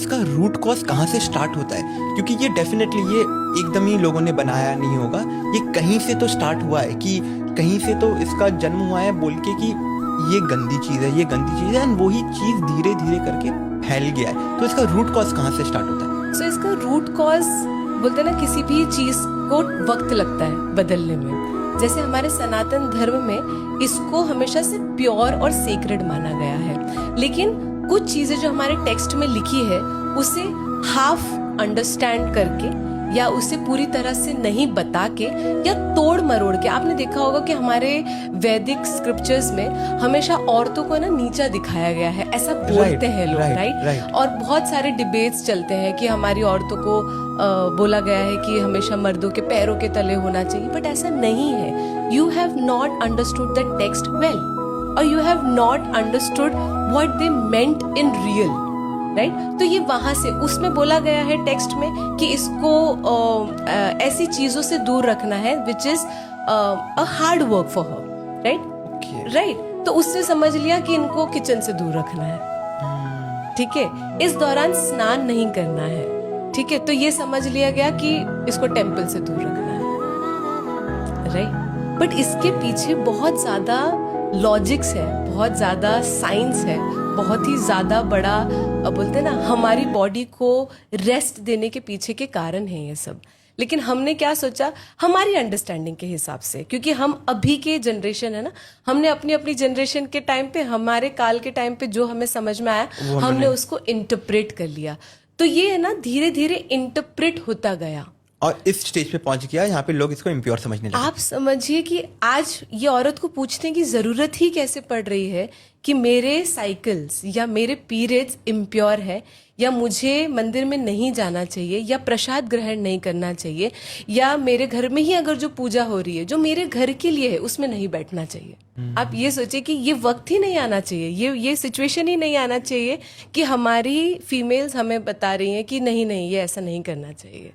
इसका root cause कहाँ से स्टार्ट होता है, क्योंकि ये डेफिनेटली ये एकदम ही लोगों ने बनाया नहीं होगा, ये कहीं से तो स्टार्ट हुआ है, कि कहीं से तो इसका जन्म हुआ है बोल के कि ये गंदी चीज़ है, ये गंदी चीज़ है, एंड वही चीज़ धीरे धीरे करके फैल गया है। तो इसका रूट कॉज कहाँ से स्टार्ट होता है? सो इसका रूट कॉज बोलते हैं ना, किसी भी चीज को वक्त लगता है बदलने में। जैसे हमारे सनातन धर्म में इसको हमेशा से प्योर और सेक्रेड माना गया है, लेकिन कुछ चीजें जो हमारे टेक्स्ट में लिखी है उसे हाफ अंडरस्टैंड करके या उसे पूरी तरह से नहीं बता के या तोड़ मरोड़ के, आपने देखा होगा कि हमारे वैदिक स्क्रिप्चर्स में हमेशा औरतों को ना नीचा दिखाया गया है, ऐसा बोलते हैं लोग, राइट? और बहुत सारे डिबेट्स चलते हैं कि हमारी औरतों को बोला गया है कि हमेशा मर्दों के पैरों के तले होना चाहिए, बट ऐसा नहीं है। You have not understood the text well, और you have not understood what they meant in real, right? तो ये वहां से उसमें बोला गया है टेक्स्ट में कि इसको ऐसी चीजों से दूर रखना है which is a hard work for her, right? Right, तो उससे समझ लिया कि इनको किचन से दूर रखना है, ठीक है? इस दौरान स्नान नहीं करना है, ठीक है? तो ये समझ लिया गया कि इसको टेम्पल से दूर रखना है, राइट? बट इसके पीछे बहुत ज्यादा लॉजिक्स है, बहुत ज्यादा साइंस है, बहुत ही ज्यादा बड़ा बोलते हैं ना, हमारी बॉडी को रेस्ट देने के पीछे के कारण है ये सब। लेकिन हमने क्या सोचा, हमारी अंडरस्टैंडिंग के हिसाब से, क्योंकि हम अभी के जनरेशन है ना, हमने अपनी अपनी जनरेशन के टाइम पे, हमारे काल के टाइम पे जो हमें समझ में आया हमने उसको इंटरप्रेट कर लिया। तो ये है ना, धीरे धीरे इंटरप्रेट होता गया और इस स्टेज पे पहुंच गया यहाँ पे लोग इसको इम्प्योर समझने लगे। आप समझिए कि आज ये औरत को पूछने की जरूरत ही कैसे पड़ रही है कि मेरे साइकिल्स या मेरे पीरियड्स इम्प्योर है, या मुझे मंदिर में नहीं जाना चाहिए, या प्रसाद ग्रहण नहीं करना चाहिए, या मेरे घर में ही अगर जो पूजा हो रही है जो मेरे घर के लिए है उसमें नहीं बैठना चाहिए। आप ये सोचिए कि ये वक्त ही नहीं आना चाहिए, ये सिचुएशन ही नहीं आना चाहिए कि हमारी फीमेल्स हमें बता रही हैं कि नहीं नहीं ये ऐसा नहीं करना चाहिए।